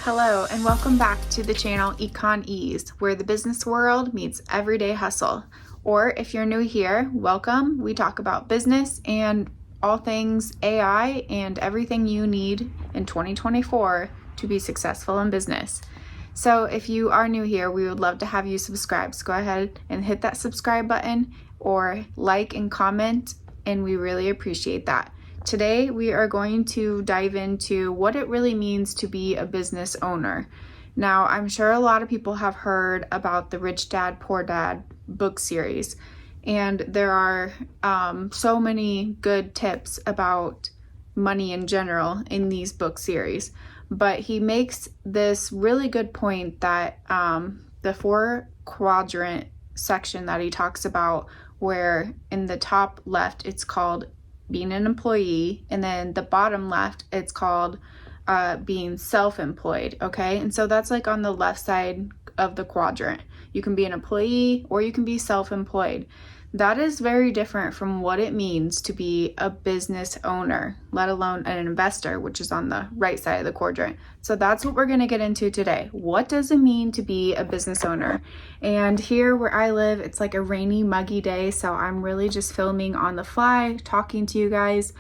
Hello and welcome back to the channel Econ Ease, where the business world meets everyday hustle. Or if you're new here, welcome. We talk about business and all things AI and everything you need in 2024 to be successful in business. So if you are new here, we would love to have you subscribe. So go ahead and hit that subscribe button or like and comment, and we really appreciate that. Today, we are going to dive into what it really means to be a business owner. Now, I'm sure a lot of people have heard about the Rich Dad, Poor Dad book series, and there are so many good tips about money in general in these book series. But he makes this really good point that the 4-quadrant section that he talks about, where in the top left, it's called being an employee, and then the bottom left, it's called being self-employed, okay? And so that's like on the left side of the quadrant. You can be an employee or you can be self-employed. That is very different from what it means to be a business owner, let alone an investor, which is on the right side of the quadrant. So that's what we're going to get into today. What does it mean to be a business owner? And here where I live, it's like a rainy, muggy day, so I'm really just filming on the fly, talking to you guys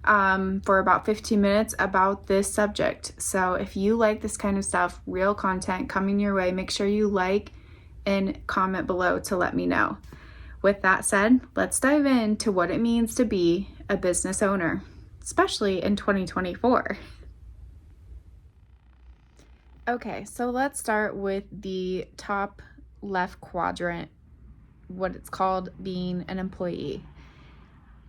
for about 15 minutes about this subject. So if you like this kind of stuff, real content coming your way, make sure you like and comment below to let me know. With that said, let's dive into what it means to be a business owner, especially in 2024. Okay, so let's start with the top left quadrant, what it's called being an employee.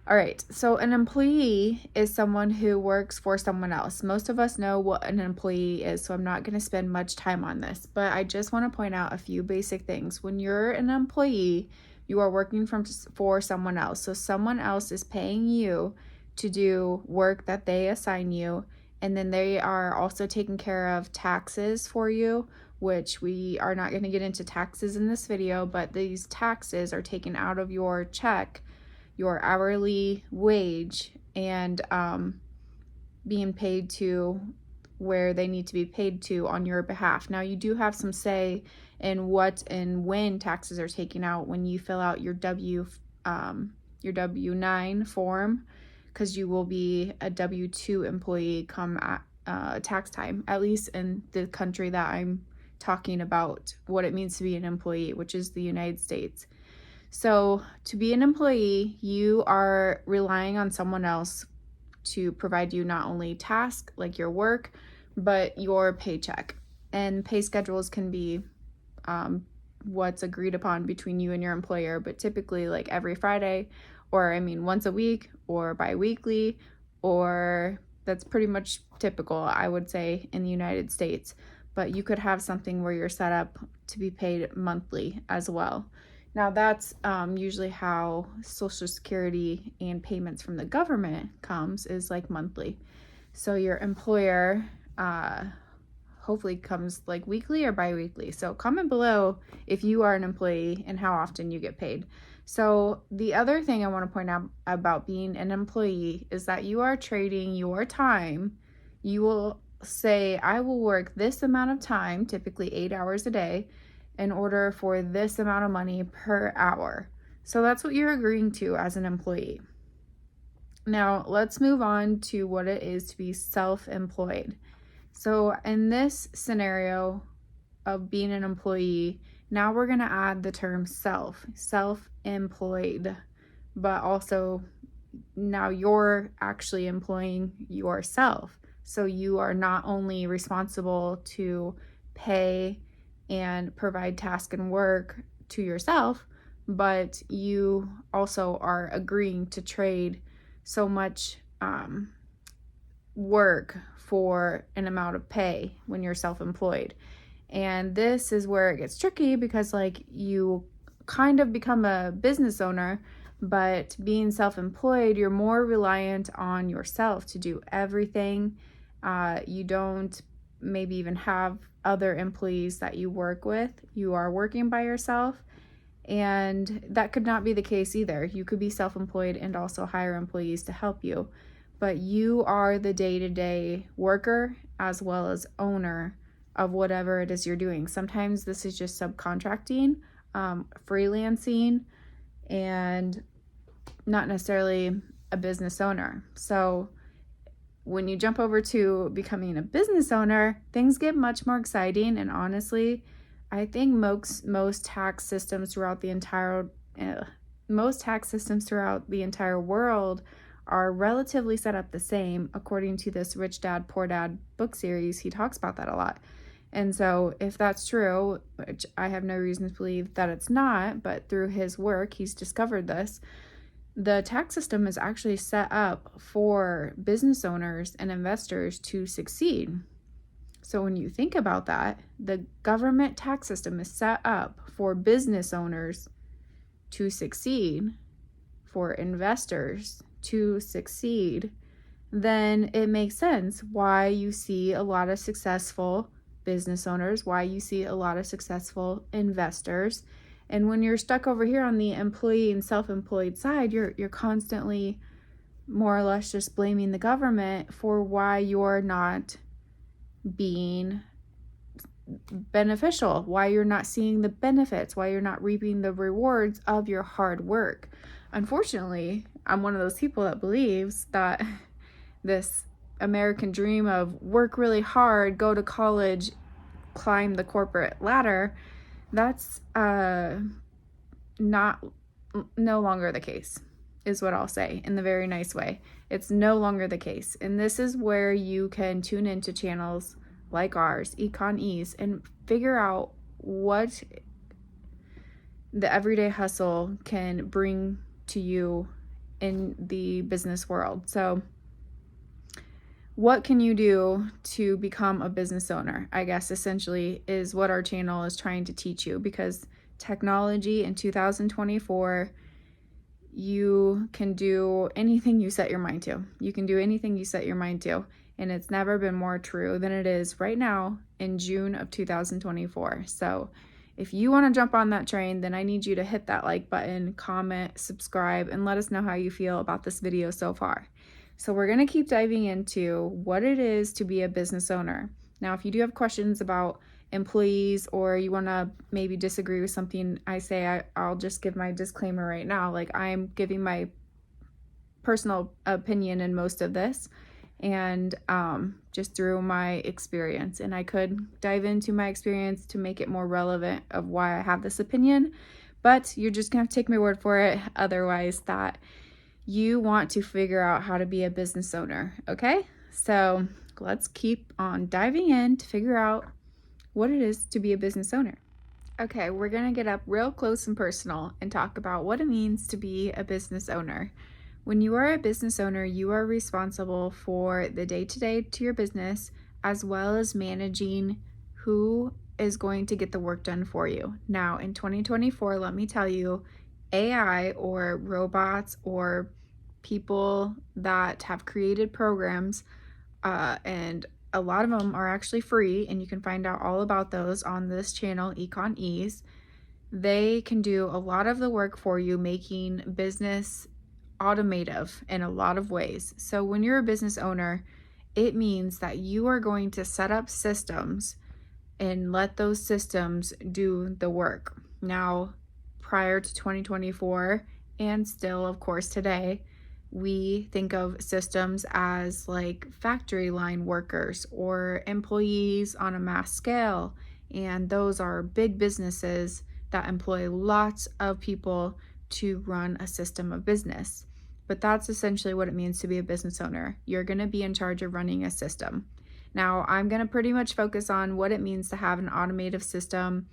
All right, so an employee is someone who works for someone else. Most of us know what an employee is, so I'm not going to spend much time on this, but I just want to point out a few basic things. When you're an employee, you are working for someone else. So someone else is paying you to do work that they assign you, and then they are also taking care of taxes for you, which we are not going to get into taxes in this video, but these taxes are taken out of your check, your hourly wage, and being paid to where they need to be paid to on your behalf. Now, you do have some say in what and when taxes are taken out when you fill out your W-9 form, because you will be a W-2 employee come tax time, at least in the country that I'm talking about what it means to be an employee, which is the United States. So to be an employee, you are relying on someone else to provide you not only tasks like your work, but your paycheck. And pay schedules can be what's agreed upon between you and your employer, but typically like every Friday, or once a week or bi-weekly, or that's pretty much typical, I would say, in the United States. But you could have something where you're set up to be paid monthly as well. Now that's usually how Social Security and payments from the government comes, is like monthly. So your employer hopefully comes like weekly or bi-weekly. So comment below if you are an employee and how often you get paid. So the other thing I want to point out about being an employee is that you are trading your time. You will say, I will work this amount of time, typically 8 hours a day, in order for this amount of money per hour. So that's what you're agreeing to as an employee. Now let's move on to what it is to be self-employed. So in this scenario of being an employee, now we're going to add the term self-employed, but also now you're actually employing yourself. So you are not only responsible to pay and provide task and work to yourself, but you also are agreeing to trade so much work for an amount of pay when you're self-employed. And this is where it gets tricky, because like you kind of become a business owner, but being self-employed, you're more reliant on yourself to do everything. You don't maybe even have other employees that you work with. You are working by yourself, and that could not be the case either. You could be self-employed and also hire employees to help you, but you are the day-to-day worker as well as owner of whatever it is you're doing. Sometimes this is just subcontracting, freelancing, and not necessarily a business owner. So when you jump over to becoming a business owner, things get much more exciting. And honestly, I think most tax systems throughout the entire world are relatively set up the same. According to this Rich Dad, Poor Dad book series, he talks about that a lot. And so if that's true, which I have no reason to believe that it's not, but through his work, he's discovered this, the tax system is actually set up for business owners and investors to succeed. So when you think about that, the government tax system is set up for business owners to succeed, for investors to succeed, then it makes sense why you see a lot of successful business owners, why you see a lot of successful investors. And when you're stuck over here on the employee and self-employed side, you're constantly more or less just blaming the government for why you're not being beneficial, why you're not seeing the benefits, why you're not reaping the rewards of your hard work. Unfortunately, I'm one of those people that believes that this American dream of work really hard, go to college, climb the corporate ladder, that's no longer the case, is what I'll say in the very nice way. It's no longer the case. And this is where you can tune into channels like ours, Econ Ease, and figure out what the everyday hustle can bring to you in the business world. So what can you do to become a business owner? I guess essentially is what our channel is trying to teach you, because technology in 2024, you can do anything you set your mind to. You can do anything you set your mind to. And it's never been more true than it is right now in June of 2024. So if you want to jump on that train, then I need you to hit that like button, comment, subscribe, and let us know how you feel about this video so far. So we're going to keep diving into what it is to be a business owner. Now, if you do have questions about employees, or you want to maybe disagree with something I say, I'll just give my disclaimer right now. Like, I'm giving my personal opinion in most of this, and just through my experience. And I could dive into my experience to make it more relevant of why I have this opinion, but you're just going to take my word for it. Otherwise, that you want to figure out how to be a business owner. Okay, so let's keep on diving in to figure out what it is to be a business owner. Okay, we're going to get up real close and personal and talk about what it means to be a business owner. When you are a business owner, you are responsible for the day-to-day to your business, as well as managing who is going to get the work done for you. Now, in 2024, let me tell you, AI or robots or people that have created programs, and a lot of them are actually free, and you can find out all about those on this channel, Econ Ease. They can do a lot of the work for you, making business automative in a lot of ways. So when you're a business owner, it means that you are going to set up systems and let those systems do the work. Now, prior to 2024, and still, of course, today, we think of systems as like factory line workers or employees on a mass scale. And those are big businesses that employ lots of people to run a system of business. But that's essentially what it means to be a business owner. You're going to be in charge of running a system. Now, I'm going to pretty much focus on what it means to have an automated system,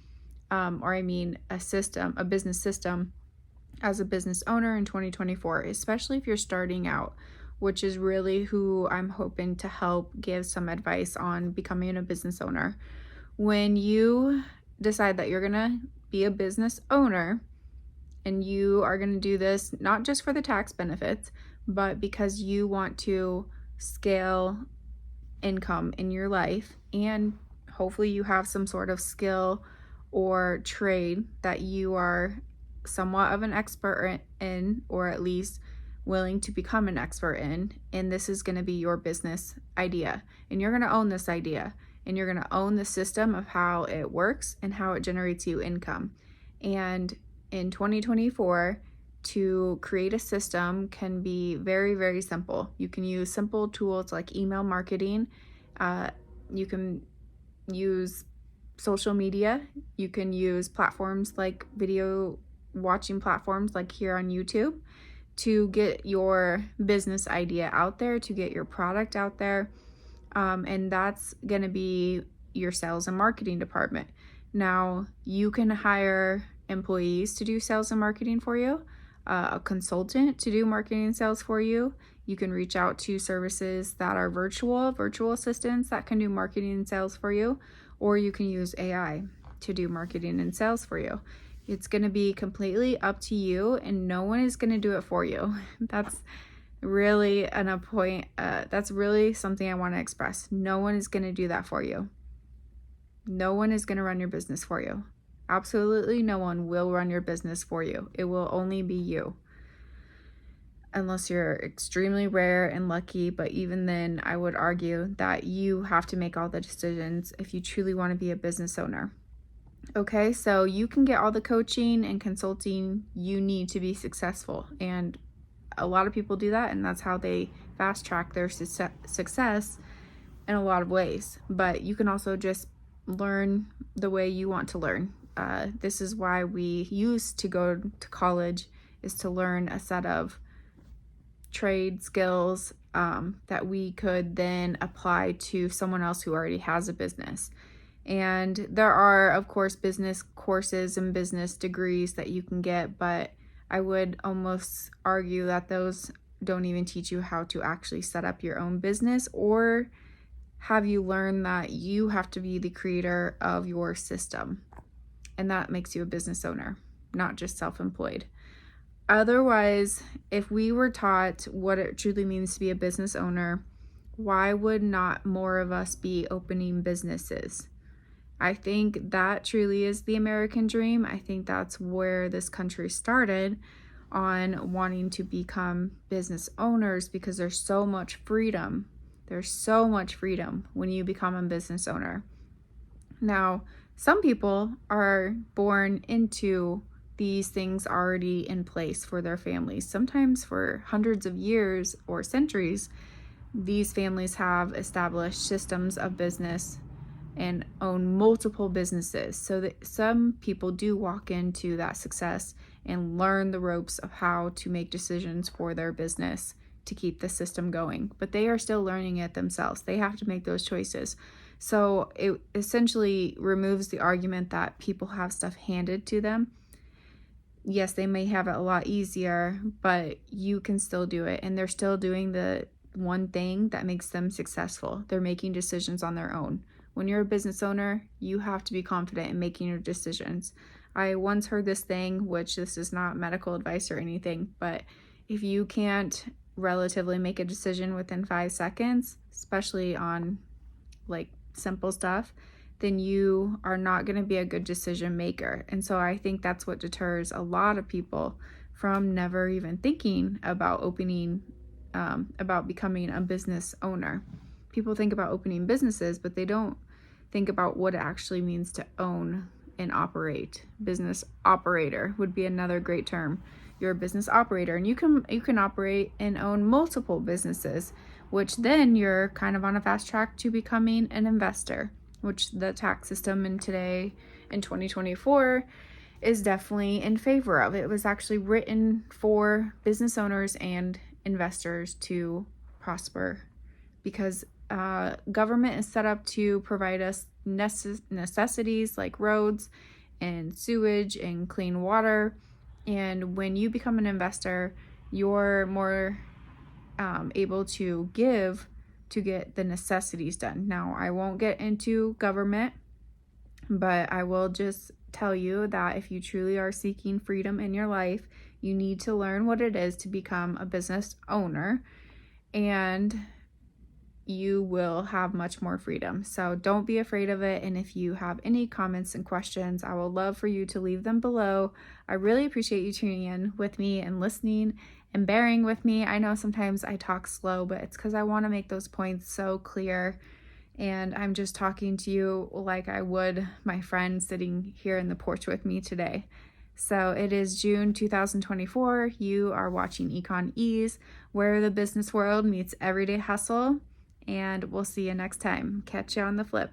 a business system as a business owner in 2024, especially if you're starting out, which is really who I'm hoping to help give some advice on becoming a business owner. When you decide that you're going to be a business owner, and you are going to do this not just for the tax benefits, but because you want to scale income in your life, and hopefully you have some sort of skill or trade that you are somewhat of an expert in, or at least willing to become an expert in, and this is going to be your business idea, and you're going to own this idea. and you're going to own the system of how it works and how it generates you income. And in 2024, to create a system can be very, very simple. You can use simple tools like email marketing. You can use social media. You can use platforms like video watching platforms like here on YouTube to get your business idea out there, to get your product out there. And that's going to be your sales and marketing department. Now, you can hire employees to do sales and marketing for you, a consultant to do marketing and sales for you. You can reach out to services that are virtual assistants that can do marketing and sales for you, or you can use AI to do marketing and sales for you. It's going to be completely up to you, and no one is going to do it for you. That's really that's really something I want to express. No one is going to do that for you. No one is going to run your business for you. Absolutely no one will run your business for you. It will only be you. Unless you're extremely rare and lucky, but even then, I would argue that you have to make all the decisions if you truly want to be a business owner. Okay, so you can get all the coaching and consulting you need to be successful, and a lot of people do that, and that's how they fast track their success in a lot of ways. But you can also just learn the way you want to learn. This is why we used to go to college, is to learn a set of trade skills that we could then apply to someone else who already has a business. And there are, of course, business courses and business degrees that you can get, but I would almost argue that those don't even teach you how to actually set up your own business or have you learn that you have to be the creator of your system. And that makes you a business owner, not just self-employed. Otherwise, if we were taught what it truly means to be a business owner, why would not more of us be opening businesses? I think that truly is the American dream. I think that's where this country started, on wanting to become business owners, because there's so much freedom. There's so much freedom when you become a business owner. Now, some people are born into these things already in place for their families. Sometimes for hundreds of years or centuries, these families have established systems of business and own multiple businesses, so that some people do walk into that success and learn the ropes of how to make decisions for their business to keep the system going. But they are still learning it themselves. They have to make those choices. So it essentially removes the argument that people have stuff handed to them. Yes, they may have it a lot easier, but you can still do it. And they're still doing the one thing that makes them successful. They're making decisions on their own. When you're a business owner, you have to be confident in making your decisions. I once heard this thing, which this is not medical advice or anything, but if you can't relatively make a decision within 5 seconds, especially on like simple stuff, then you are not going to be a good decision maker. And so I think that's what deters a lot of people from never even thinking about about becoming a business owner. People think about opening businesses, but they don't think about what it actually means to own and operate. Business operator would be another great term. You're a business operator, and you can operate and own multiple businesses, which then you're kind of on a fast track to becoming an investor, which the tax system in 2024 is definitely in favor of. It was actually written for business owners and investors to prosper, because government is set up to provide us necessities like roads and sewage and clean water. And when you become an investor, you're more able to give to get the necessities done. Now, I won't get into government, but I will just tell you that if you truly are seeking freedom in your life, you need to learn what it is to become a business owner, and you will have much more freedom. So don't be afraid of it. And if you have any comments and questions, I will love for you to leave them below. I really appreciate you tuning in with me and listening and bearing with me. I know sometimes I talk slow, but it's because I want to make those points so clear and I'm just talking to you like I would my friend sitting here in the porch with me today. So it is June 2024. You are watching Econ Ease, where the business world meets everyday hustle, and we'll see you next time. Catch you on the flip.